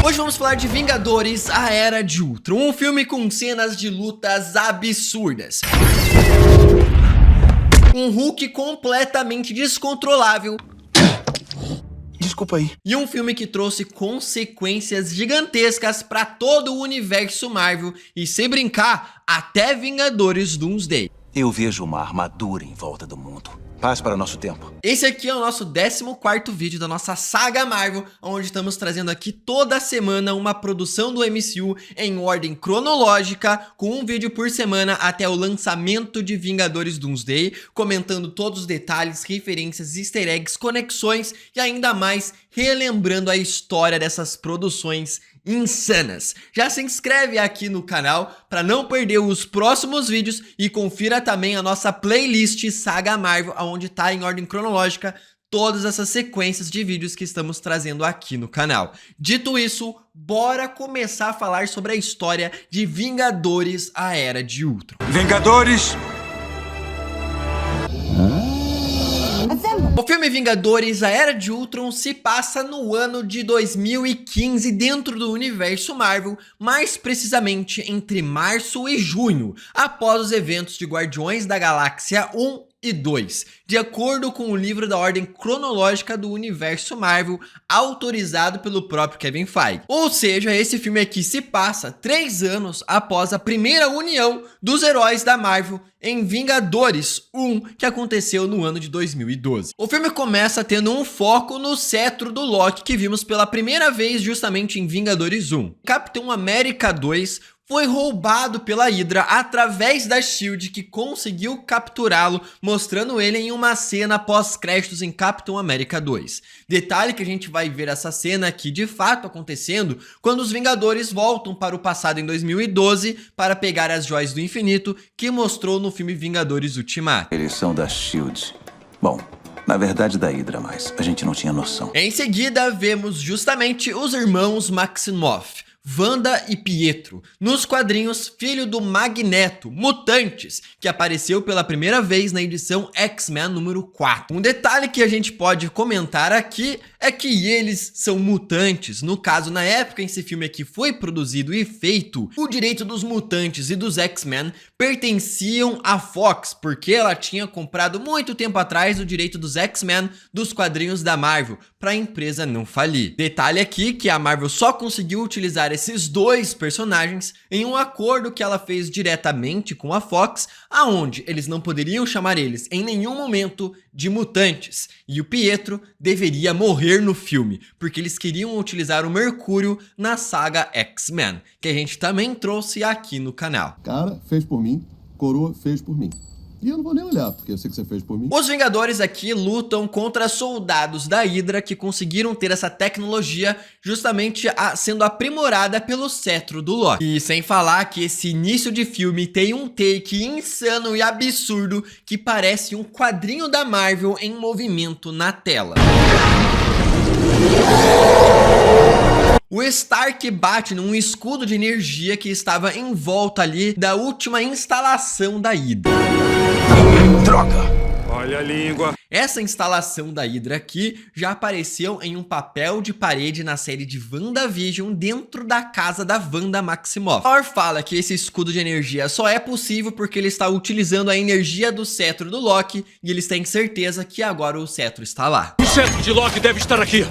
Hoje vamos falar de Vingadores, a Era de Ultron, um filme com cenas de lutas absurdas, um Hulk completamente descontrolável, desculpa aí, e um filme que trouxe consequências gigantescas para todo o universo Marvel e, sem brincar, até Vingadores Doomsday. Eu vejo uma armadura em volta do mundo. Paz para nosso tempo. Esse aqui é o nosso 14º vídeo da nossa saga Marvel, onde estamos trazendo aqui toda semana uma produção do MCU em ordem cronológica, com um vídeo por semana até o lançamento de Vingadores Doomsday, comentando todos os detalhes, referências, easter eggs, conexões e ainda mais relembrando a história dessas produções insanas. Já se inscreve aqui no canal para não perder os próximos vídeos e confira também a nossa playlist Saga Marvel, onde tá em ordem cronológica todas essas sequências de vídeos que estamos trazendo aqui no canal. Dito isso, bora começar a falar sobre a história de Vingadores, a Era de Ultron. Vingadores! O filme Vingadores, a Era de Ultron se passa no ano de 2015 dentro do universo Marvel, mais precisamente entre março e junho, após os eventos de Guardiões da Galáxia 1 e 2, de acordo com o livro da ordem cronológica do universo Marvel, autorizado pelo próprio Kevin Feige. Ou seja, esse filme aqui se passa 3 anos após a primeira união dos heróis da Marvel em Vingadores 1, que aconteceu no ano de 2012. O filme começa tendo um foco no cetro do Loki, que vimos pela primeira vez justamente em Vingadores 1. Capitão América 2 foi roubado pela Hydra através da SHIELD, que conseguiu capturá-lo, mostrando ele em uma cena pós-créditos em Capitão América 2. Detalhe que a gente vai ver essa cena aqui de fato acontecendo quando os Vingadores voltam para o passado em 2012 para pegar as joias do infinito que mostrou no filme Vingadores Ultimato. Eles são da SHIELD. Bom, na verdade da Hydra, mas a gente não tinha noção. Em seguida, vemos justamente os irmãos Maximoff, Wanda e Pietro, nos quadrinhos filho do Magneto, Mutantes, que apareceu pela primeira vez na edição X-Men número 4. Um detalhe que a gente pode comentar aqui é que eles são mutantes. No caso, na época em que esse filme aqui foi produzido e feito, o direito dos mutantes e dos X-Men pertenciam à Fox, porque ela tinha comprado muito tempo atrás o direito dos X-Men dos quadrinhos da Marvel, para a empresa não falir. Detalhe aqui que a Marvel só conseguiu utilizar esses dois personagens em um acordo que ela fez diretamente com a Fox, aonde eles não poderiam chamar eles em nenhum momento de mutantes, e o Pietro deveria morrer no filme, porque eles queriam utilizar o Mercúrio na saga X-Men, que a gente também trouxe aqui no canal. Cara, fez por mim, coroa fez por mim. E eu não vou nem olhar, porque eu sei que você fez por mim. Os Vingadores aqui lutam contra soldados da Hydra que conseguiram ter essa tecnologia justamente sendo aprimorada pelo cetro do Loki. E sem falar que esse início de filme tem um take insano e absurdo que parece um quadrinho da Marvel em movimento na tela. O Stark bate num escudo de energia que estava em volta ali da última instalação da Hydra. Droga! Olha a língua. Essa instalação da Hydra aqui já apareceu em um papel de parede na série de WandaVision dentro da casa da Wanda Maximoff. Thor fala que esse escudo de energia só é possível porque ele está utilizando a energia do cetro do Loki e eles têm certeza que agora o cetro está lá. O cetro de Loki deve estar aqui.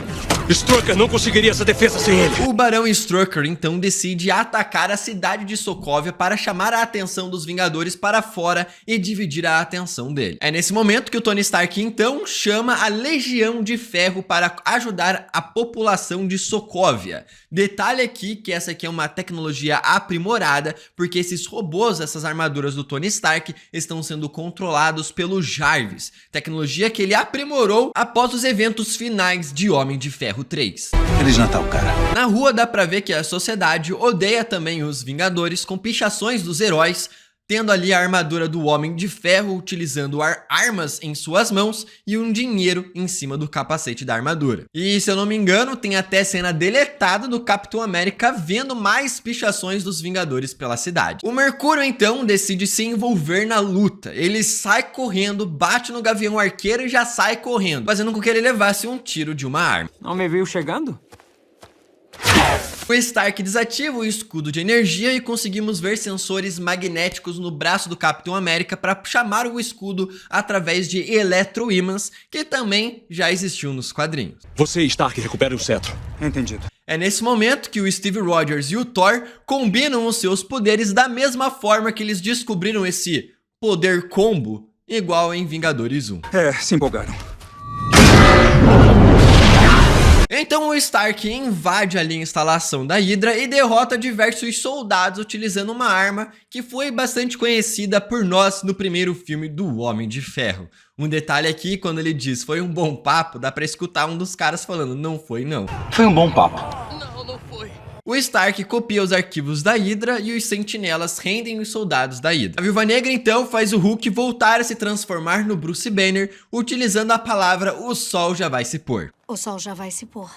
Strucker não conseguiria essa defesa sem ele. O Barão Strucker então decide atacar a cidade de Sokovia para chamar a atenção dos Vingadores para fora e dividir a atenção dele. É nesse momento que o Tony Stark então chama a Legião de Ferro para ajudar a população de Sokovia. Detalhe aqui que essa aqui é uma tecnologia aprimorada, porque esses robôs, essas armaduras do Tony Stark, estão sendo controlados pelo Jarvis, tecnologia que ele aprimorou após os eventos finais de Homem de Ferro 3. Feliz Natal, cara. Na rua dá pra ver que a sociedade odeia também os Vingadores, com pichações dos heróis, tendo ali a armadura do Homem de Ferro utilizando armas em suas mãos e um dinheiro em cima do capacete da armadura. E se eu não me engano, tem até cena deletada do Capitão América vendo mais pichações dos Vingadores pela cidade. O Mercúrio então decide se envolver na luta. Ele sai correndo, bate no Gavião Arqueiro e já sai correndo, fazendo com que ele levasse um tiro de uma arma. Não me viu chegando? O Stark desativa o escudo de energia e conseguimos ver sensores magnéticos no braço do Capitão América para chamar o escudo através de eletroímãs, que também já existiu nos quadrinhos. Você, Stark, recupere o cetro. Entendido. É nesse momento que o Steve Rogers e o Thor combinam os seus poderes da mesma forma que eles descobriram esse poder combo igual em Vingadores 1. Se empolgaram. Então o Stark invade ali a instalação da Hydra e derrota diversos soldados utilizando uma arma que foi bastante conhecida por nós no primeiro filme do Homem de Ferro. Um detalhe aqui, quando ele diz foi um bom papo, dá pra escutar um dos caras falando não foi não. Foi um bom papo. Não foi. O Stark copia os arquivos da Hydra e os sentinelas rendem os soldados da Hydra. A Viúva Negra então faz o Hulk voltar a se transformar no Bruce Banner utilizando a palavra o sol já vai se pôr. O sol já vai se pôr.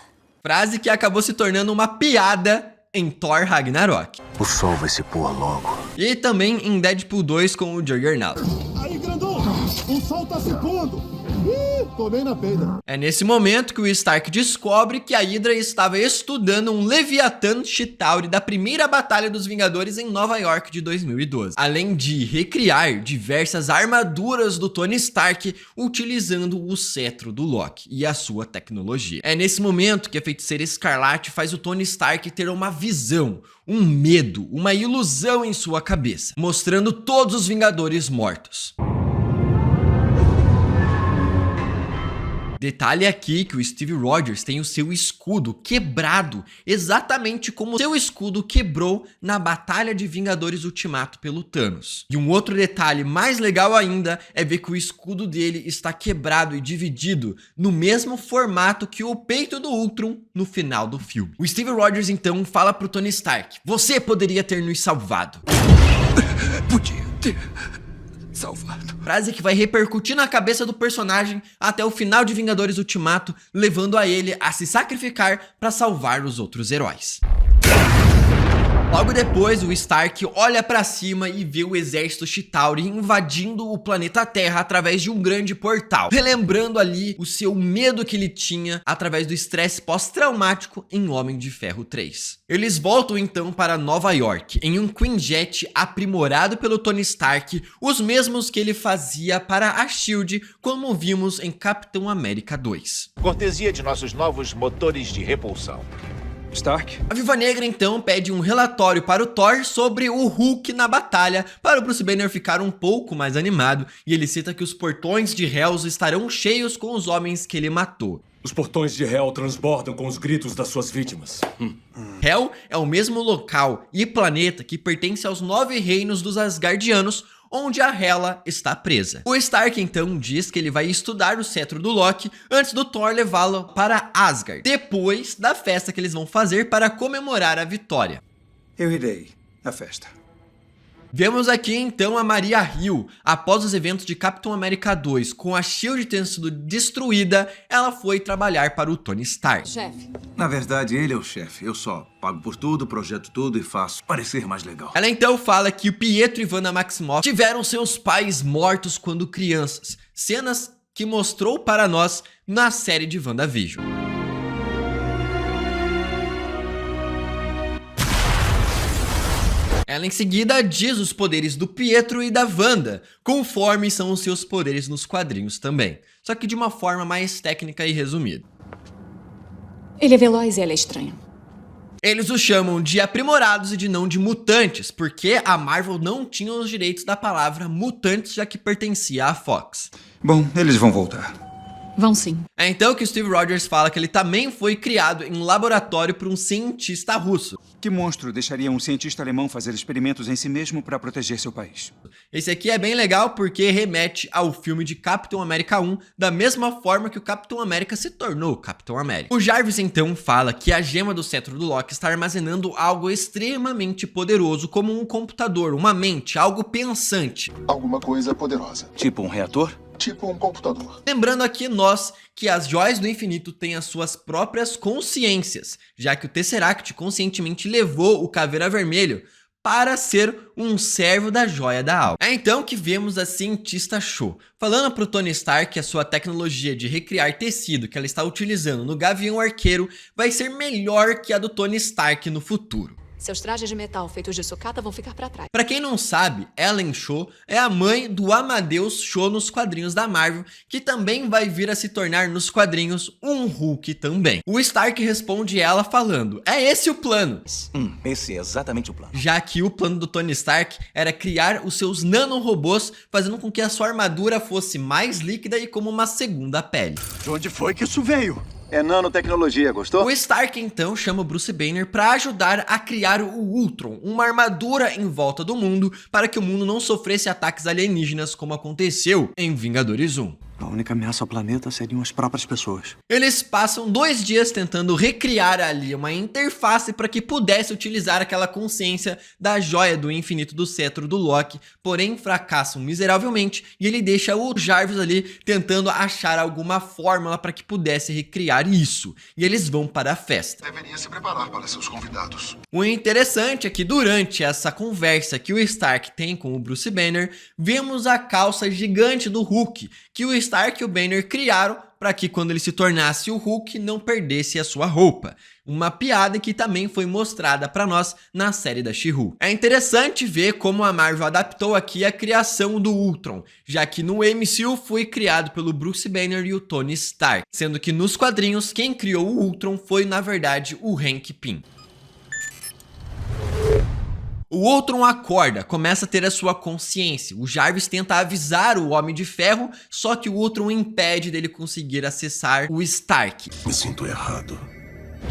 Frase que acabou se tornando uma piada em Thor Ragnarok. O sol vai se pôr logo. E também em Deadpool 2 com o Juggernaut. Aí, grandão! O sol tá se pondo! Ih, tomei na peida. É nesse momento que o Stark descobre que a Hydra estava estudando um Leviathan Chitauri da primeira Batalha dos Vingadores em Nova York de 2012. Além de recriar diversas armaduras do Tony Stark utilizando o cetro do Loki e a sua tecnologia. É nesse momento que a Feiticeira Escarlate faz o Tony Stark ter uma visão, um medo, uma ilusão em sua cabeça, mostrando todos os Vingadores mortos. Detalhe aqui que o Steve Rogers tem o seu escudo quebrado, exatamente como o seu escudo quebrou na Batalha de Vingadores Ultimato pelo Thanos. E um outro detalhe mais legal ainda é ver que o escudo dele está quebrado e dividido no mesmo formato que o peito do Ultron no final do filme. O Steve Rogers então fala pro Tony Stark: você poderia ter nos salvado. Podia ter salvado. Frase que vai repercutir na cabeça do personagem até o final de Vingadores Ultimato, levando a ele a se sacrificar para salvar os outros heróis. Logo depois, o Stark olha pra cima e vê o exército Chitauri invadindo o planeta Terra através de um grande portal, relembrando ali o seu medo que ele tinha através do estresse pós-traumático em Homem de Ferro 3. Eles voltam então para Nova York em um Quinjet aprimorado pelo Tony Stark, os mesmos que ele fazia para a SHIELD, como vimos em Capitão América 2. Cortesia de nossos novos motores de repulsão. Stark? A Viúva Negra então pede um relatório para o Thor sobre o Hulk na batalha, para o Bruce Banner ficar um pouco mais animado, e ele cita que os portões de Hells estarão cheios com os homens que ele matou. Os portões de Hell transbordam com os gritos das suas vítimas. Hell é o mesmo local e planeta que pertence aos 9 reinos dos Asgardianos, onde a Hela está presa. O Stark então diz que ele vai estudar o cetro do Loki antes do Thor levá-lo para Asgard, depois da festa que eles vão fazer para comemorar a vitória. Eu irei à festa. Vemos aqui então a Maria Hill. Após os eventos de Capitão América 2, com a SHIELD tendo sido destruída, ela foi trabalhar para o Tony Stark. Chefe. Na verdade, ele é o chefe. Eu só pago por tudo, projeto tudo e faço parecer mais legal. Ela então fala que o Pietro e Wanda Maximoff tiveram seus pais mortos quando crianças, cenas que mostrou para nós na série de WandaVision. Ela em seguida diz os poderes do Pietro e da Wanda, conforme são os seus poderes nos quadrinhos também, só que de uma forma mais técnica e resumida. Ele é veloz e ela é estranha. Eles o chamam de aprimorados e de não de mutantes, porque a Marvel não tinha os direitos da palavra mutantes, já que pertencia à Fox. Bom, eles vão voltar. Vão sim. É então que o Steve Rogers fala que ele também foi criado em laboratório por um cientista russo. Que monstro deixaria um cientista alemão fazer experimentos em si mesmo para proteger seu país? Esse aqui é bem legal porque remete ao filme de Capitão América 1, da mesma forma que o Capitão América se tornou Capitão América. O Jarvis então fala que a gema do cetro do Loki está armazenando algo extremamente poderoso, como um computador, uma mente, algo pensante. Alguma coisa poderosa. Tipo um reator? Tipo um computador. Lembrando aqui nós que as joias do infinito têm as suas próprias consciências, já que o Tesseract conscientemente levou o Caveira Vermelho para ser um servo da Joia da Alma. É então que vemos a cientista Cho falando para o Tony Stark que a sua tecnologia de recriar tecido que ela está utilizando no Gavião Arqueiro vai ser melhor que a do Tony Stark no futuro. Seus trajes de metal feitos de sucata vão ficar pra trás. Pra quem não sabe, Ellen Cho é a mãe do Amadeus Cho nos quadrinhos da Marvel, que também vai vir a se tornar nos quadrinhos um Hulk também. O Stark responde ela falando: é esse o plano. Esse é exatamente o plano. Já que o plano do Tony Stark era criar os seus nanorobôs, fazendo com que a sua armadura fosse mais líquida e como uma segunda pele. De onde foi que isso veio? É nanotecnologia, gostou? O Stark então chama o Bruce Banner para ajudar a criar o Ultron, uma armadura em volta do mundo para que o mundo não sofresse ataques alienígenas como aconteceu em Vingadores 1. A única ameaça ao planeta seriam as próprias pessoas. Eles passam 2 dias tentando recriar ali uma interface para que pudesse utilizar aquela consciência da joia do infinito do cetro do Loki, porém fracassam miseravelmente e ele deixa o Jarvis ali tentando achar alguma fórmula para que pudesse recriar isso. E eles vão para a festa. Deveria se preparar para seus convidados. O interessante é que durante essa conversa que o Stark tem com o Bruce Banner, vemos a calça gigante do Hulk, que o Stark e o Banner criaram para que quando ele se tornasse o Hulk não perdesse a sua roupa. Uma piada que também foi mostrada para nós na série da She-Hulk. É interessante ver como a Marvel adaptou aqui a criação do Ultron, já que no MCU foi criado pelo Bruce Banner e o Tony Stark, sendo que nos quadrinhos quem criou o Ultron foi na verdade o Hank Pym. O Ultron acorda, começa a ter a sua consciência. O Jarvis tenta avisar o Homem de Ferro, só que o Ultron impede dele conseguir acessar o Stark. Me sinto errado.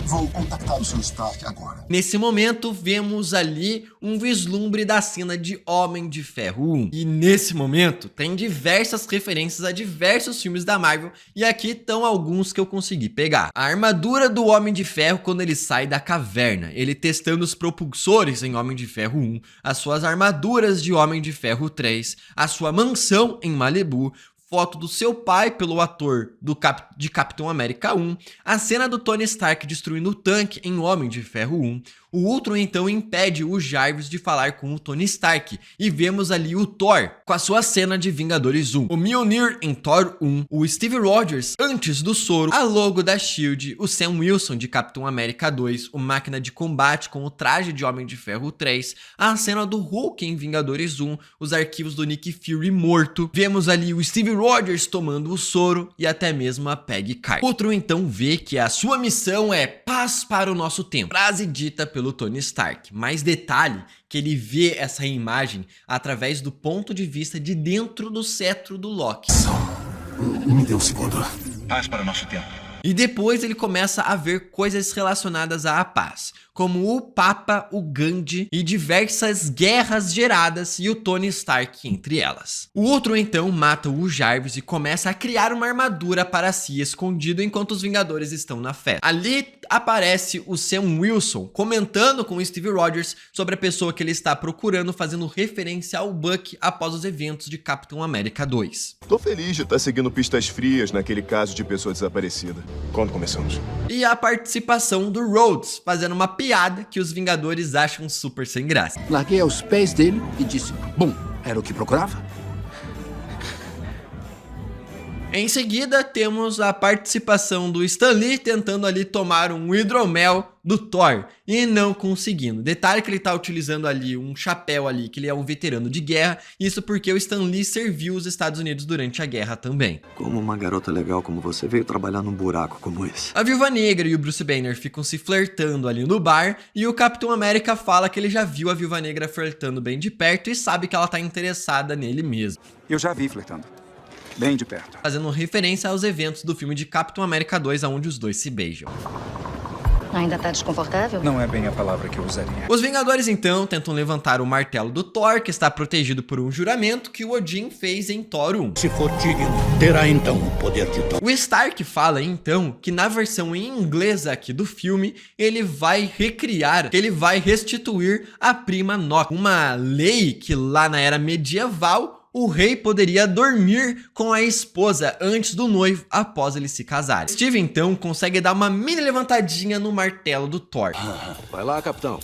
Vou contactar o seu Stark agora. Nesse momento, vemos ali um vislumbre da cena de Homem de Ferro 1. E nesse momento, tem diversas referências a diversos filmes da Marvel, e aqui estão alguns que eu consegui pegar. A armadura do Homem de Ferro quando ele sai da caverna, ele testando os propulsores em Homem de Ferro 1, as suas armaduras de Homem de Ferro 3, a sua mansão em Malibu, foto do seu pai pelo ator de Capitão América 1, a cena do Tony Stark destruindo o tanque em Homem de Ferro 1, o Ultron então impede o Jarvis de falar com o Tony Stark, e vemos ali o Thor com a sua cena de Vingadores 1, o Mjolnir em Thor 1, o Steve Rogers antes do soro, a logo da SHIELD, o Sam Wilson de Capitão América 2, o Máquina de Combate com o traje de Homem de Ferro 3, a cena do Hulk em Vingadores 1, os arquivos do Nick Fury morto, vemos ali o Steve Rogers tomando o soro e até mesmo a Peggy Carter. Ultron então vê que a sua missão é paz para o nosso tempo, frase dita pelo Tony Stark. Mais detalhe que ele vê essa imagem através do ponto de vista de dentro do cetro do Loki. Me dê um segundo. Paz para o nosso tempo. E depois ele começa a ver coisas relacionadas à paz, como o Papa, o Gandhi e diversas guerras geradas e o Tony Stark entre elas. O Ultron então mata o Jarvis e começa a criar uma armadura para si escondido enquanto os Vingadores estão na festa. Ali aparece o Sam Wilson comentando com o Steve Rogers sobre a pessoa que ele está procurando, fazendo referência ao Buck após os eventos de Capitão América 2. Tô feliz de estar seguindo pistas frias naquele caso de pessoa desaparecida. Quando começamos? E a participação do Rhodes, fazendo uma piada que os Vingadores acham super sem graça. Larguei aos pés dele e disse: bom, era o que procurava? Em seguida, temos a participação do Stan Lee tentando ali tomar um hidromel do Thor e não conseguindo. Detalhe que ele tá utilizando ali um chapéu ali, que ele é um veterano de guerra, isso porque o Stan Lee serviu os Estados Unidos durante a guerra também. Como uma garota legal como você veio trabalhar num buraco como esse? A Viúva Negra e o Bruce Banner ficam se flertando ali no bar e o Capitão América fala que ele já viu a Viúva Negra flertando bem de perto e sabe que ela tá interessada nele mesmo. Eu já vi flertando. Bem de perto. Fazendo referência aos eventos do filme de Capitão América 2, onde os dois se beijam. Ainda tá desconfortável? Não é bem a palavra que eu usaria. Os Vingadores então tentam levantar o martelo do Thor, que está protegido por um juramento que o Odin fez em Thor 1. Se for digno, terá então o poder de Thor. O Stark fala então que na versão em inglês aqui do filme, ele vai recriar, ele vai restituir a prima nocte, uma lei que lá na era medieval o rei poderia dormir com a esposa antes do noivo após eles se casarem. Steve então consegue dar uma mini levantadinha no martelo do Thor. Vai lá, capitão.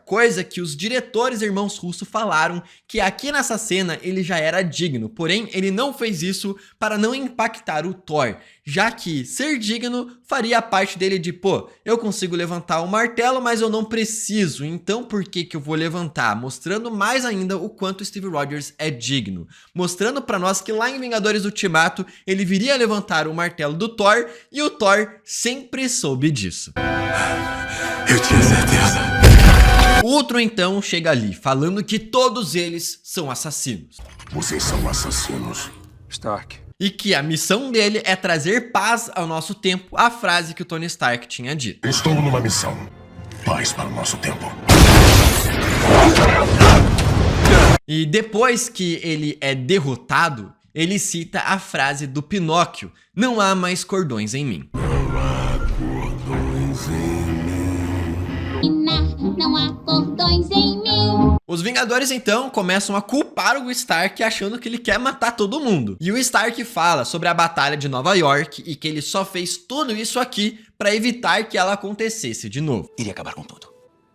coisa que os diretores irmãos Russo falaram que aqui nessa cena ele já era digno, porém ele não fez isso para não impactar o Thor, já que ser digno faria parte dele de, pô, eu consigo levantar o martelo, mas eu não preciso, então por que que eu vou levantar? Mostrando mais ainda o quanto Steve Rogers é digno, mostrando pra nós que lá em Vingadores Ultimato ele viria levantar o martelo do Thor e o Thor sempre soube disso. Eu tinha certeza. O Ultron então chega ali, falando que todos eles são assassinos. Vocês são assassinos. Stark. E que a missão dele é trazer paz ao nosso tempo, a frase que o Tony Stark tinha dito. Estou numa missão. Paz para o nosso tempo. E depois que ele é derrotado, ele cita a frase do Pinóquio: não há mais cordões em mim. Não há cordões em mim. Os Vingadores então começam a culpar o Stark achando que ele quer matar todo mundo. E o Stark fala sobre a Batalha de Nova York e que ele só fez tudo isso aqui para evitar que ela acontecesse de novo. Iria acabar com tudo.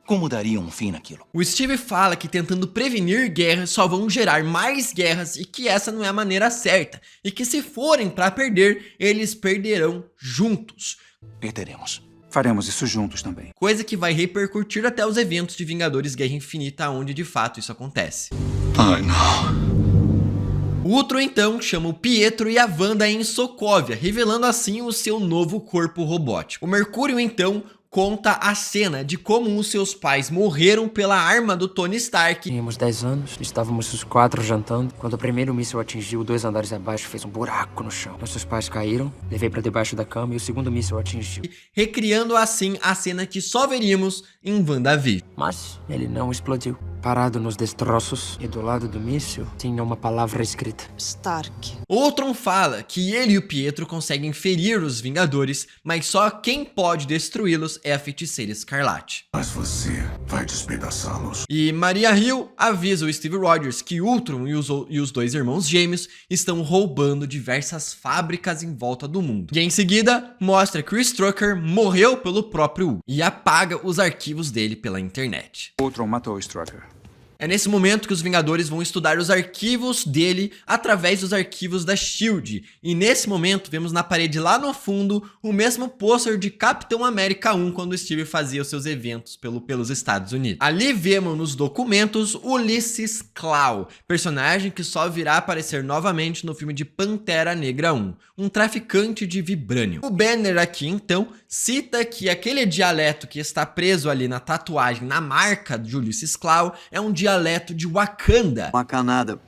Como daria um fim naquilo? O Steve fala que tentando prevenir guerras só vão gerar mais guerras e que essa não é a maneira certa. E que se forem para perder, eles perderão juntos. Perderemos. Faremos isso juntos também. Coisa que vai repercutir até os eventos de Vingadores Guerra Infinita, onde de fato isso acontece. Ai, não. O Ultron então chama o Pietro e a Wanda em Sokovia, revelando assim o seu novo corpo robótico. O Mercúrio então conta a cena de como os seus pais morreram pela arma do Tony Stark. Tínhamos 10 anos, estávamos os 4 jantando, quando o primeiro míssil atingiu 2 andares abaixo, fez um buraco no chão. Nossos pais caíram, levei pra debaixo da cama e o segundo míssil atingiu. Recriando assim a cena que só veríamos em WandaVision. Mas ele não explodiu. Parado nos destroços e do lado do míssil tinha uma palavra escrita: Stark. Ultron fala que ele e o Pietro conseguem ferir os Vingadores, mas só quem pode destruí-los é a Feiticeira Escarlate. Mas você vai despedaçá-los. E Maria Hill avisa o Steve Rogers que Ultron e os dois irmãos gêmeos estão roubando diversas fábricas em volta do mundo. E em seguida mostra que o Strucker morreu pelo próprio Hulk e apaga os arquivos dele pela internet. Ultron matou o Strucker. É nesse momento que os Vingadores vão estudar os arquivos dele através dos arquivos da S.H.I.E.L.D. E nesse momento vemos na parede lá no fundo o mesmo pôster de Capitão América 1 quando o Steve fazia os seus eventos pelos Estados Unidos. Ali vemos nos documentos Ulysses Klaue, personagem que só virá aparecer novamente no filme de Pantera Negra 1, um traficante de vibrânio. O Banner aqui então cita que aquele dialeto que está preso ali na tatuagem, na marca de Ulysses Klaue, é um dialeto de Wakanda. Wakanda.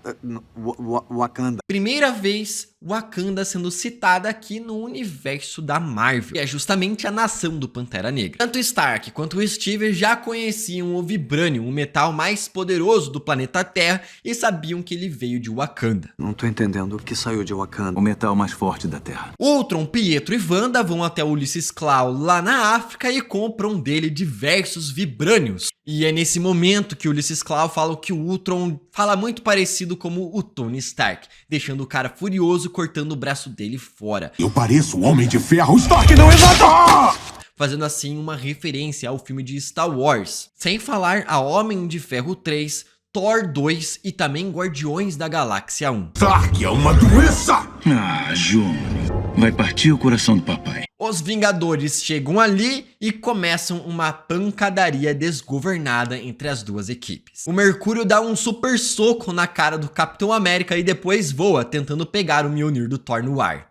Primeira vez Wakanda sendo citada aqui no universo da Marvel, que é justamente a nação do Pantera Negra. Tanto Stark quanto o Steve já conheciam o Vibranium, o metal mais poderoso do planeta Terra, e sabiam que ele veio de Wakanda. Não tô entendendo o que saiu de Wakanda. O metal mais forte da Terra. Ultron, Pietro e Wanda vão até Ulysses Klaue lá na África e compram dele diversos Vibraniums. E é nesse momento que Ulysses Klaue fala que o Ultron fala muito parecido como o Tony Stark, deixando o cara furioso, cortando o braço dele fora. Eu pareço o Homem de Ferro, Stark não exata! Fazendo assim uma referência ao filme de Star Wars. Sem falar a Homem de Ferro 3, Thor 2 e também Guardiões da Galáxia 1. Stark é uma doença! Ah, Júnior, vai partir o coração do papai. Os Vingadores chegam ali e começam uma pancadaria desgovernada entre as duas equipes. O Mercúrio dá um super soco na cara do Capitão América e depois voa, tentando pegar o Mjolnir do Thor no ar.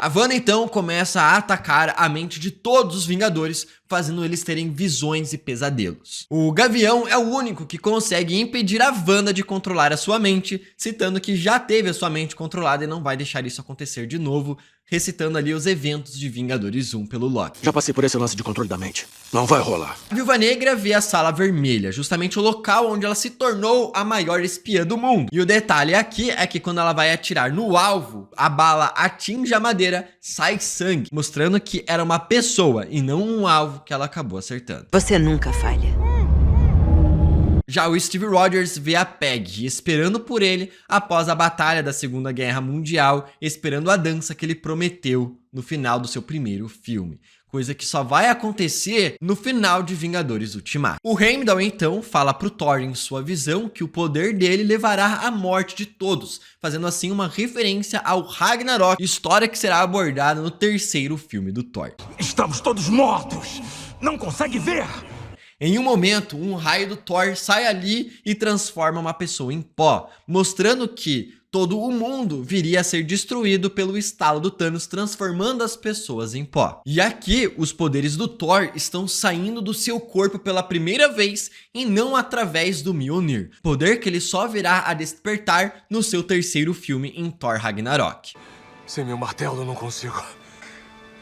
A Wanda então começa a atacar a mente de todos os Vingadores, fazendo eles terem visões e pesadelos. O Gavião é o único que consegue impedir a Wanda de controlar a sua mente, citando que já teve a sua mente controlada e não vai deixar isso acontecer de novo, recitando ali os eventos de Vingadores 1 pelo Loki. Já passei por esse lance de controle da mente. Não vai rolar. A Viúva Negra vê a Sala Vermelha, justamente o local onde ela se tornou a maior espiã do mundo. E o detalhe aqui é que quando ela vai atirar no alvo, a bala atinge a madeira, sai sangue, mostrando que era uma pessoa e não um alvo que ela acabou acertando. Você nunca falha. Já o Steve Rogers vê a Peggy esperando por ele após a batalha da Segunda Guerra Mundial, esperando a dança que ele prometeu no final do seu primeiro filme. coisa que só vai acontecer no final de Vingadores Ultimato. O Heimdall então fala pro Thor em sua visão que o poder dele levará à morte de todos, fazendo assim uma referência ao Ragnarok, história que será abordada no terceiro filme do Thor. Estamos todos mortos! Não consegue ver? Em um momento, um raio do Thor sai ali e transforma uma pessoa em pó, mostrando que todo o mundo viria a ser destruído pelo estalo do Thanos, transformando as pessoas em pó. E aqui, os poderes do Thor estão saindo do seu corpo pela primeira vez e não através do Mjolnir, poder que ele só virá a despertar no seu terceiro filme em Thor Ragnarok. Sem meu martelo eu não consigo.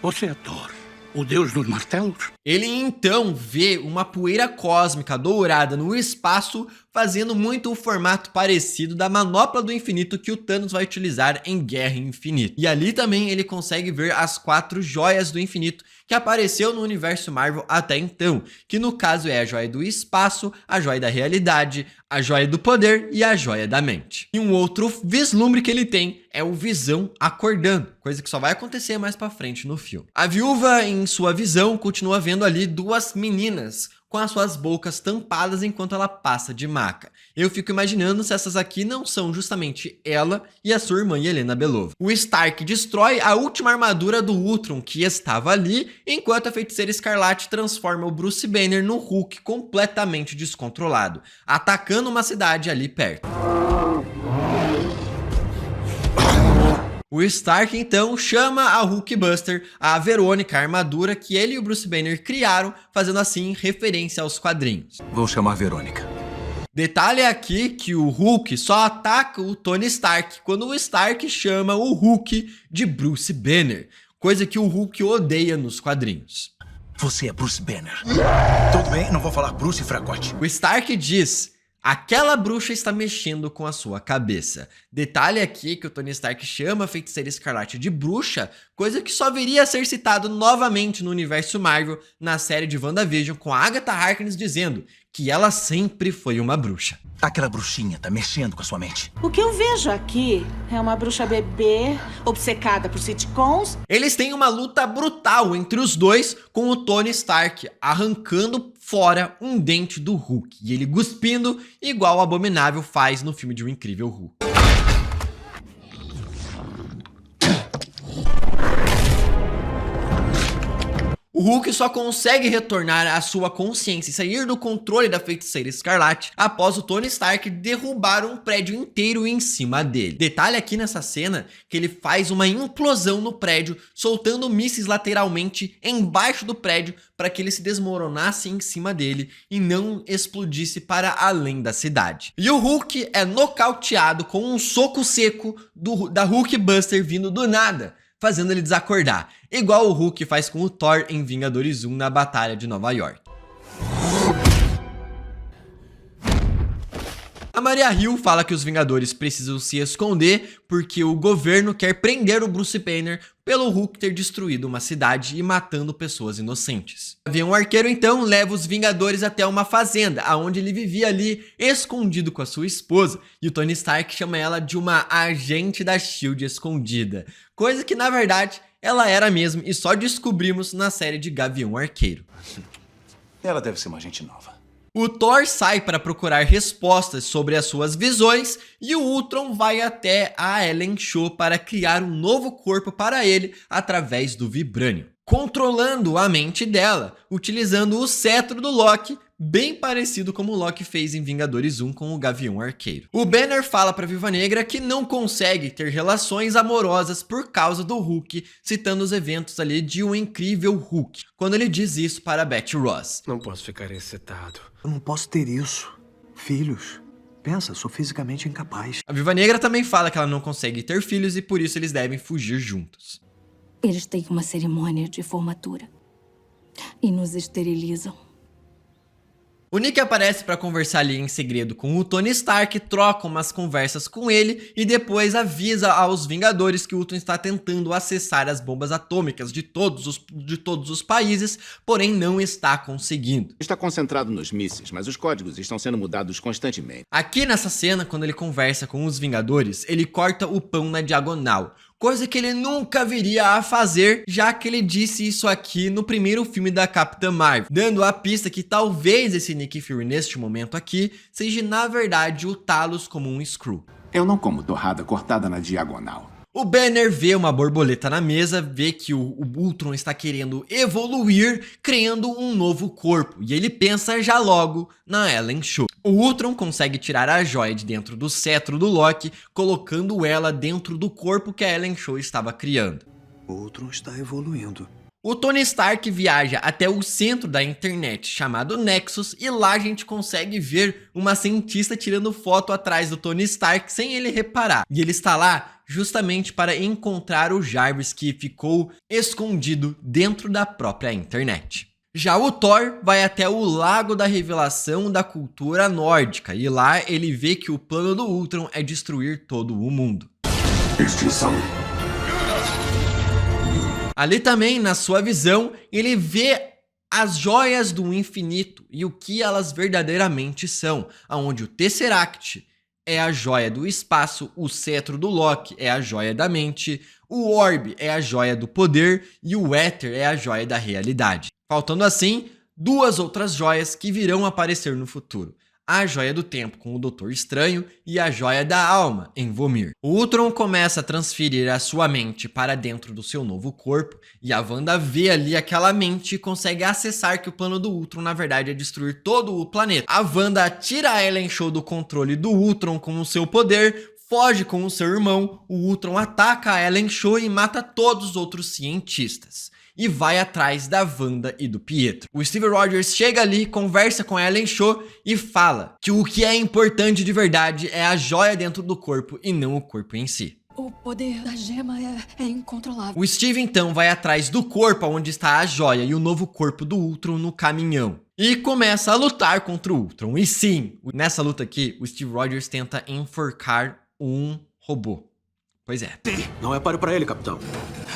Você é Thor, o deus dos martelos? Ele então vê uma poeira cósmica dourada no espaço, fazendo muito o formato parecido da manopla do infinito que o Thanos vai utilizar em Guerra Infinita. E ali também ele consegue ver as 4 joias do infinito que apareceu no universo Marvel até então, que no caso é a joia do espaço, a joia da realidade, a joia do poder e a joia da mente. E um outro vislumbre que ele tem é o Visão acordando, coisa que só vai acontecer mais pra frente no filme. A viúva, em sua visão, continua vendo ali 2 meninas com as suas bocas tampadas enquanto ela passa de maca. Eu fico imaginando se essas aqui não são justamente ela e a sua irmã Yelena Belova. O Stark destrói a última armadura do Ultron que estava ali, enquanto a Feiticeira Escarlate transforma o Bruce Banner no Hulk completamente descontrolado, atacando uma cidade ali perto. O Stark então chama a Hulkbuster, a Verônica, a armadura que ele e o Bruce Banner criaram, fazendo assim referência aos quadrinhos. Vou chamar Verônica. Detalhe aqui que o Hulk só ataca o Tony Stark quando o Stark chama o Hulk de Bruce Banner, coisa que o Hulk odeia nos quadrinhos. Você é Bruce Banner. Tudo bem, não vou falar Bruce Fracote. O Stark diz: aquela bruxa está mexendo com a sua cabeça. Detalhe aqui que o Tony Stark chama a Feiticeira Escarlate de bruxa, coisa que só viria a ser citado novamente no universo Marvel na série de WandaVision, com a Agatha Harkness dizendo que ela sempre foi uma bruxa. Aquela bruxinha tá mexendo com a sua mente. O que eu vejo aqui é uma bruxa bebê, obcecada por sitcoms. Eles têm uma luta brutal entre os dois, com o Tony Stark arrancando fora um dente do Hulk e ele cuspindo igual o Abominável faz no filme de O Incrível Hulk. O Hulk só consegue retornar à sua consciência e sair do controle da Feiticeira Escarlate após o Tony Stark derrubar um prédio inteiro em cima dele. Detalhe aqui nessa cena que ele faz uma implosão no prédio, soltando mísseis lateralmente embaixo do prédio para que ele se desmoronasse em cima dele e não explodisse para além da cidade. E o Hulk é nocauteado com um soco seco da Hulkbuster vindo do nada, fazendo ele desacordar, igual o Hulk faz com o Thor em Vingadores 1 na Batalha de Nova York. A Maria Hill fala que os Vingadores precisam se esconder porque o governo quer prender o Bruce Banner pelo Hulk ter destruído uma cidade e matando pessoas inocentes. O Gavião Arqueiro então leva os Vingadores até uma fazenda, onde ele vivia ali escondido com a sua esposa, e o Tony Stark chama ela de uma agente da SHIELD escondida, coisa que na verdade ela era mesmo e só descobrimos na série de Gavião Arqueiro. Ela deve ser uma agente nova. O Thor sai para procurar respostas sobre as suas visões e o Ultron vai até a Ellen Shaw para criar um novo corpo para ele através do Vibranium, controlando a mente dela, utilizando o cetro do Loki, bem parecido como o Loki fez em Vingadores 1 com o Gavião Arqueiro. O Banner fala para Viúva Negra que não consegue ter relações amorosas por causa do Hulk, citando os eventos ali de O Incrível Hulk, quando ele diz isso para Betty Ross. Não posso ficar excitado. Eu não posso ter isso. Filhos. Pensa, sou fisicamente incapaz. A Viúva Negra também fala que ela não consegue ter filhos e por isso eles devem fugir juntos. Eles têm uma cerimônia de formatura e nos esterilizam. O Nick aparece para conversar ali em segredo com o Tony Stark, troca umas conversas com ele e depois avisa aos Vingadores que o Ultron está tentando acessar as bombas atômicas de todos os países, porém não está conseguindo. Está concentrado nos mísseis, mas os códigos estão sendo mudados constantemente. Aqui nessa cena, quando ele conversa com os Vingadores, ele corta o pão na diagonal, coisa que ele nunca viria a fazer, já que ele disse isso aqui no primeiro filme da Capitã Marvel, dando a pista que talvez esse Nick Fury neste momento aqui seja na verdade o Talos como um Skrull. Eu não como torrada cortada na diagonal. O Banner vê uma borboleta na mesa, vê que o Ultron está querendo evoluir, criando um novo corpo, e ele pensa já logo na Ellen Shaw. O Ultron consegue tirar a joia de dentro do cetro do Loki, colocando ela dentro do corpo que a Ellen Shaw estava criando. O Ultron está evoluindo. O Tony Stark viaja até o centro da internet, chamado Nexus, e lá a gente consegue ver uma cientista tirando foto atrás do Tony Stark sem ele reparar. E ele está lá justamente para encontrar o Jarvis que ficou escondido dentro da própria internet. Já o Thor vai até o Lago da Revelação da cultura nórdica, e lá ele vê que o plano do Ultron é destruir todo o mundo. Extinção. Ali também, na sua visão, ele vê as joias do infinito e o que elas verdadeiramente são, aonde o Tesseract é a joia do espaço, o cetro do Loki é a joia da mente, o Orb é a joia do poder e o Éter é a joia da realidade. Faltando assim, duas outras joias que virão aparecer no futuro. A joia do tempo com o Doutor Estranho e a joia da alma em Vormir. O Ultron começa a transferir a sua mente para dentro do seu novo corpo e a Wanda vê ali aquela mente e consegue acessar que o plano do Ultron na verdade é destruir todo o planeta. A Wanda tira a Ellen Shaw do controle do Ultron com o seu poder, foge com o seu irmão, o Ultron ataca a Ellen Shaw e mata todos os outros cientistas. E vai atrás da Wanda e do Pietro. O Steve Rogers chega ali, conversa com a Ellen Shaw e fala que o que é importante de verdade é a joia dentro do corpo e não o corpo em si. O poder da gema é incontrolável. O Steve então vai atrás do corpo onde está a joia e o novo corpo do Ultron no caminhão. E começa a lutar contra o Ultron. E sim, nessa luta aqui, o Steve Rogers tenta enforcar um robô. Pois é. Não é páreo pra ele, capitão.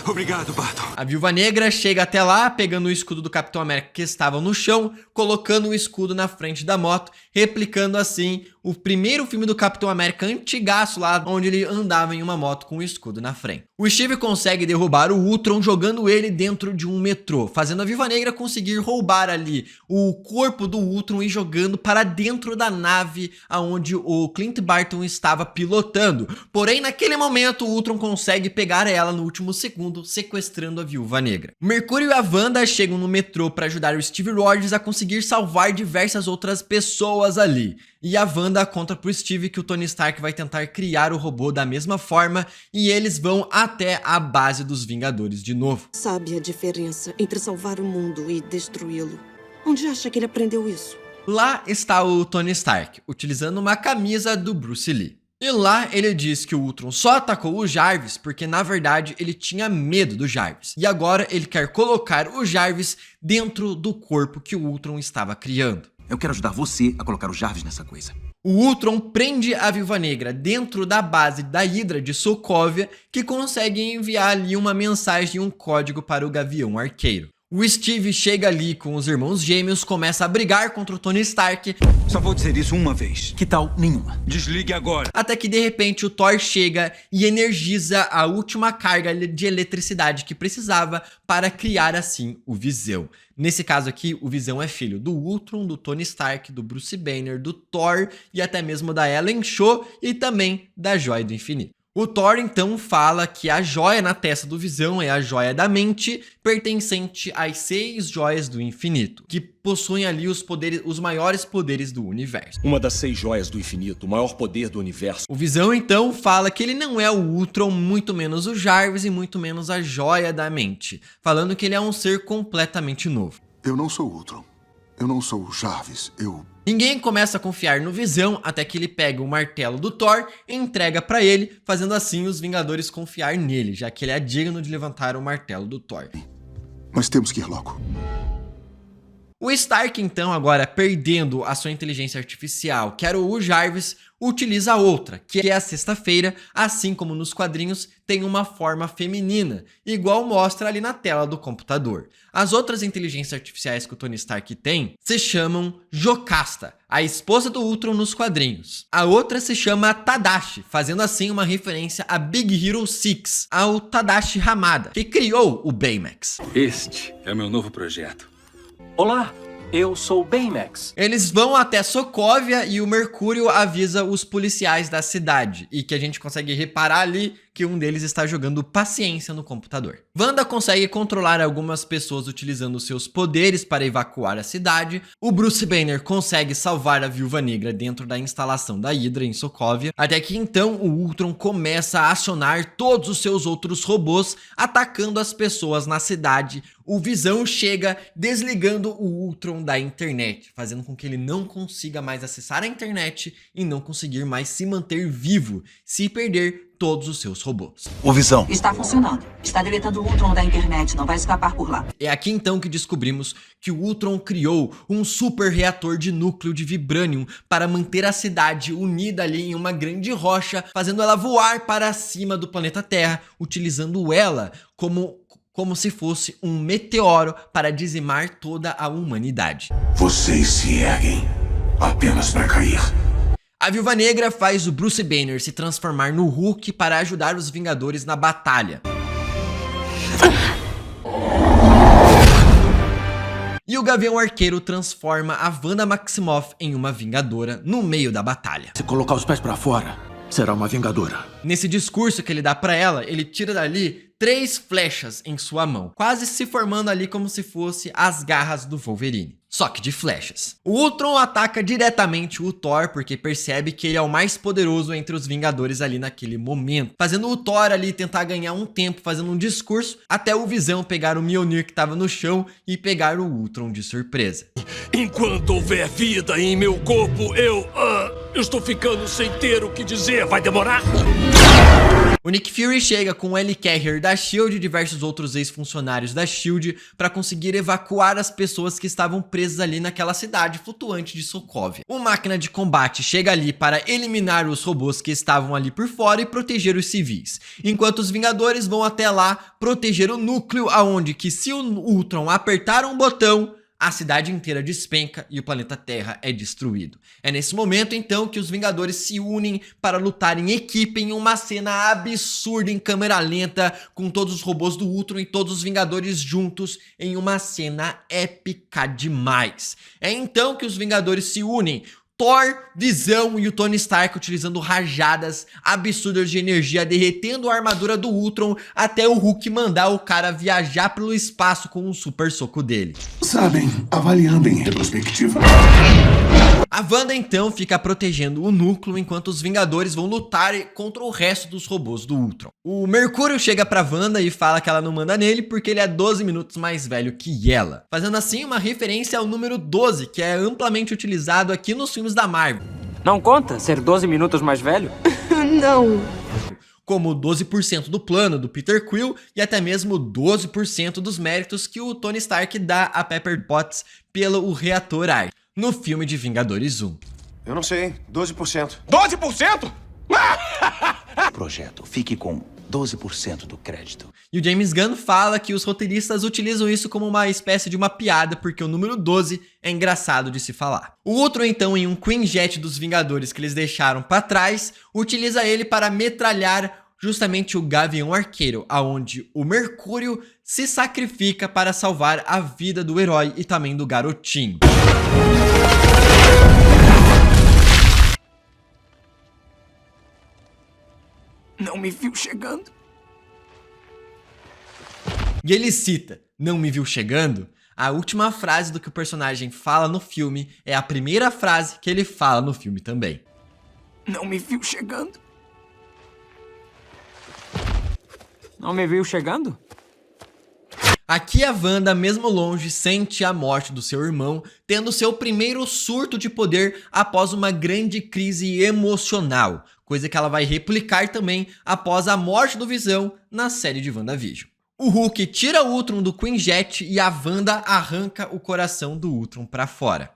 Obrigado, Barton. A Viúva Negra chega até lá, pegando o escudo do Capitão América que estava no chão, colocando o escudo na frente da moto, replicando assim o primeiro filme do Capitão América antigaço lá, onde ele andava em uma moto com o escudo na frente. O Steve consegue derrubar o Ultron jogando ele dentro de um metrô, fazendo a Viúva Negra conseguir roubar ali o corpo do Ultron e jogando para dentro da nave aonde o Clint Barton estava pilotando. Porém, naquele momento, o Ultron consegue pegar ela no último segundo, sequestrando a Viúva Negra. O Mercúrio e a Wanda chegam no metrô para ajudar o Steve Rogers a conseguir salvar diversas outras pessoas ali. E a Wanda conta pro Steve que o Tony Stark vai tentar criar o robô da mesma forma e eles vão até a base dos Vingadores de novo. Sabe a diferença entre salvar o mundo e destruí-lo? Onde acha que ele aprendeu isso? Lá está o Tony Stark, utilizando uma camisa do Bruce Lee. E lá ele diz que o Ultron só atacou o Jarvis porque na verdade ele tinha medo do Jarvis. E agora ele quer colocar o Jarvis dentro do corpo que o Ultron estava criando. Eu quero ajudar você a colocar o Jarvis nessa coisa. O Ultron prende a Viúva Negra dentro da base da Hydra de Sokovia, que consegue enviar ali uma mensagem e um código para o Gavião Arqueiro. O Steve chega ali com os irmãos gêmeos, começa a brigar contra o Tony Stark. Só vou dizer isso uma vez. Que tal nenhuma? Desligue agora. Até que de repente o Thor chega e energiza a última carga de eletricidade que precisava para criar assim o Visão. Nesse caso aqui, o Visão é filho do Ultron, do Tony Stark, do Bruce Banner, do Thor e até mesmo da Ellen Shaw e também da Joia do Infinito. O Thor então fala que a joia na testa do Visão é a joia da mente, pertencente às 6 joias do infinito, que possuem ali os maiores poderes do universo. Uma das 6 joias do infinito, o maior poder do universo. O Visão então fala que ele não é o Ultron, muito menos o Jarvis e muito menos a joia da mente, falando que ele é um ser completamente novo. Eu não sou o Ultron. Eu não sou o Jarvis. Ninguém começa a confiar no Visão até que ele pega o martelo do Thor e entrega pra ele, fazendo assim os Vingadores confiar nele, já que ele é digno de levantar o martelo do Thor. Mas temos que ir logo. O Stark, então, agora perdendo a sua inteligência artificial, que era o Jarvis, utiliza outra, que é a Sexta-feira, assim como nos quadrinhos, tem uma forma feminina, igual mostra ali na tela do computador. As outras inteligências artificiais que o Tony Stark tem se chamam Jocasta, a esposa do Ultron nos quadrinhos. A outra se chama Tadashi, fazendo assim uma referência a Big Hero 6, ao Tadashi Hamada, que criou o Baymax. Este é meu novo projeto. Olá, eu sou o Baymax. Eles vão até Sokovia e o Mercúrio avisa os policiais da cidade, e que a gente consegue reparar ali que um deles está jogando paciência no computador. Wanda consegue controlar algumas pessoas utilizando seus poderes para evacuar a cidade. O Bruce Banner consegue salvar a Viúva Negra dentro da instalação da Hydra em Sokovia, até que então o Ultron começa a acionar todos os seus outros robôs, atacando as pessoas na cidade. O Visão chega desligando o Ultron da internet, fazendo com que ele não consiga mais acessar a internet e não conseguir mais se manter vivo, se perder todos os seus robôs. O Visão está funcionando. Está deletando o Ultron da internet, não vai escapar por lá. É aqui então que descobrimos que o Ultron criou um super reator de núcleo de vibranium para manter a cidade unida ali em uma grande rocha, fazendo ela voar para cima do planeta Terra, utilizando ela como se fosse um meteoro para dizimar toda a humanidade. Vocês se erguem apenas para cair. A Viúva Negra faz o Bruce Banner se transformar no Hulk para ajudar os Vingadores na batalha. E o Gavião Arqueiro transforma a Wanda Maximoff em uma Vingadora no meio da batalha. Se colocar os pés para fora, será uma Vingadora. Nesse discurso que ele dá pra ela, ele tira dali 3 flechas em sua mão, quase se formando ali como se fosse as garras do Wolverine, só que de flechas. O Ultron ataca diretamente o Thor porque percebe que ele é o mais poderoso entre os Vingadores ali naquele momento, fazendo o Thor ali tentar ganhar um tempo fazendo um discurso, até o Visão pegar o Mjolnir que tava no chão e pegar o Ultron de surpresa. Enquanto houver vida em meu corpo, eu estou ficando sem ter o que dizer. Vai demorar? O Nick Fury chega com o L. Carrier da S.H.I.E.L.D. e diversos outros ex-funcionários da S.H.I.E.L.D. para conseguir evacuar as pessoas que estavam presas ali naquela cidade flutuante de Sokovia. O Máquina de Combate chega ali para eliminar os robôs que estavam ali por fora e proteger os civis, enquanto os Vingadores vão até lá proteger o núcleo, aonde que se o Ultron apertar um botão, a cidade inteira despenca e o planeta Terra é destruído. É nesse momento, então, que os Vingadores se unem para lutar em equipe em uma cena absurda em câmera lenta, com todos os robôs do Ultron e todos os Vingadores juntos em uma cena épica demais. É então que os Vingadores se unem, Thor, Visão e o Tony Stark utilizando rajadas absurdas de energia, derretendo a armadura do Ultron até o Hulk mandar o cara viajar pelo espaço com um super soco dele. Sabem, avaliando em retrospectiva. A Wanda então fica protegendo o núcleo enquanto os Vingadores vão lutar contra o resto dos robôs do Ultron. O Mercúrio chega pra Wanda e fala que ela não manda nele porque ele é 12 minutos mais velho que ela, fazendo assim uma referência ao número 12, que é amplamente utilizado aqui nos filmes da Marvel. Não conta ser 12 minutos mais velho? Não. Como 12% do plano do Peter Quill e até mesmo 12% dos méritos que o Tony Stark dá a Pepper Potts pelo reator ARC no filme de Vingadores 1. Eu não sei, 12%. 12%? Projeto, fique com 12% do crédito. E o James Gunn fala que os roteiristas utilizam isso como uma espécie de uma piada, porque o número 12 é engraçado de se falar. O Ultron, então, em um Quinjet dos Vingadores que eles deixaram pra trás, utiliza ele para metralhar justamente o Gavião Arqueiro, aonde o Mercúrio se sacrifica para salvar a vida do herói e também do garotinho. Não me viu chegando. E ele cita, não me viu chegando? A última frase do que o personagem fala no filme é a primeira frase que ele fala no filme também. Não me viu chegando. Não me viu chegando? Aqui a Wanda, mesmo longe, sente a morte do seu irmão, tendo seu primeiro surto de poder após uma grande crise emocional, coisa que ela vai replicar também após a morte do Visão na série de WandaVision. O Hulk tira o Ultron do Quinjet e a Wanda arranca o coração do Ultron pra fora.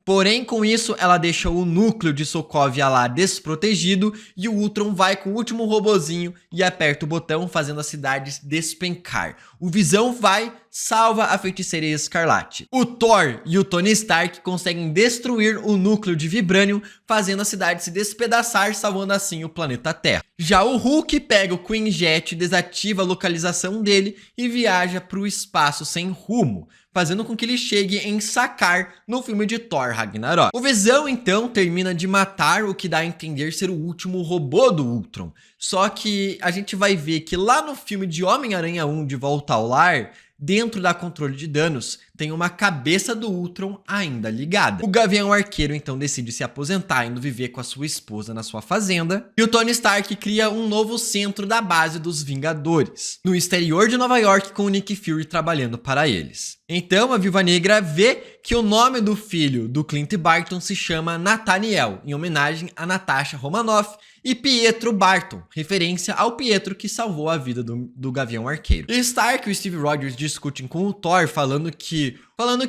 Porém, com isso, ela deixa o núcleo de Sokovia lá desprotegido e o Ultron vai com o último robozinho e aperta o botão, fazendo a cidade despencar. O Visão vai, salva a Feiticeira Escarlate. O Thor e o Tony Stark conseguem destruir o núcleo de Vibranium, fazendo a cidade se despedaçar, salvando assim o planeta Terra. Já o Hulk pega o Quinjet, desativa a localização dele e viaja para o espaço sem rumo, fazendo com que ele chegue em Sakaar no filme de Thor Ragnarok. O Visão então termina de matar o que dá a entender ser o último robô do Ultron. Só que a gente vai ver que lá no filme de Homem-Aranha 1 de Volta ao Lar, dentro da controle de danos, tem uma cabeça do Ultron ainda ligada. O Gavião Arqueiro então decide se aposentar, indo viver com a sua esposa na sua fazenda. E o Tony Stark cria um novo centro da base dos Vingadores, no exterior de Nova York, com o Nick Fury trabalhando para eles. Então a Viúva Negra vê que o nome do filho do Clint Barton se chama Nathaniel, em homenagem a Natasha Romanoff, e Pietro Barton, referência ao Pietro que salvou a vida do Gavião Arqueiro. E Stark e o Steve Rogers discutem com o Thor, falando que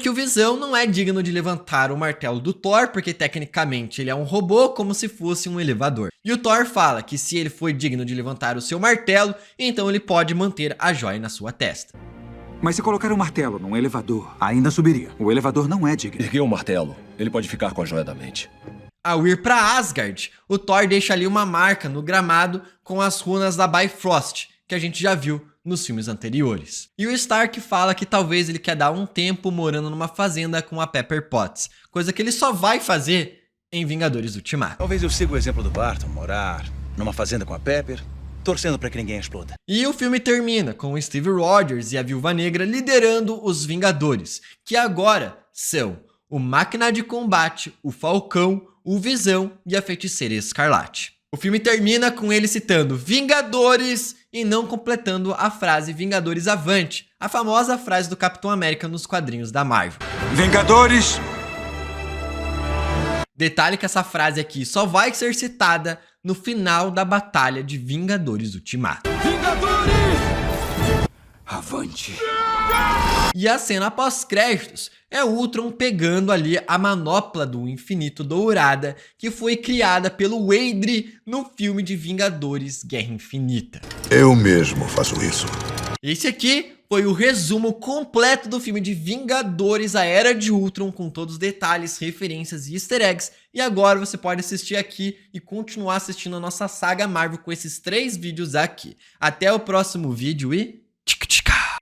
o Visão não é digno de levantar o martelo do Thor, porque tecnicamente ele é um robô, como se fosse um elevador. E o Thor fala que se ele foi digno de levantar o seu martelo, então ele pode manter a joia na sua testa. Mas se colocar um martelo num elevador, ainda subiria. O elevador não é digno. Ergueu o martelo. Ele pode ficar com a joia da mente. Ao ir para Asgard, o Thor deixa ali uma marca no gramado com as runas da Bifrost, que a gente já viu nos filmes anteriores. E o Stark fala que talvez ele quer dar um tempo morando numa fazenda com a Pepper Potts, coisa que ele só vai fazer em Vingadores Ultimato. Talvez eu siga o exemplo do Barton, morar numa fazenda com a Pepper, torcendo para que ninguém exploda. E o filme termina com o Steve Rogers e a Viúva Negra liderando os Vingadores, que agora são o Máquina de Combate, o Falcão, o Visão e a Feiticeira Escarlate. O filme termina com ele citando Vingadores e não completando a frase Vingadores Avante, a famosa frase do Capitão América nos quadrinhos da Marvel. Vingadores! Detalhe que essa frase aqui só vai ser citada no final da batalha de Vingadores Ultimato. Vingadores! Avante! E a cena pós-créditos é o Ultron pegando ali a manopla do infinito dourada que foi criada pelo Wade no filme de Vingadores Guerra Infinita. Eu mesmo faço isso. Esse aqui foi o resumo completo do filme de Vingadores, a Era de Ultron, com todos os detalhes, referências e easter eggs. E agora você pode assistir aqui e continuar assistindo a nossa saga Marvel com esses 3 vídeos aqui. Até o próximo vídeo e...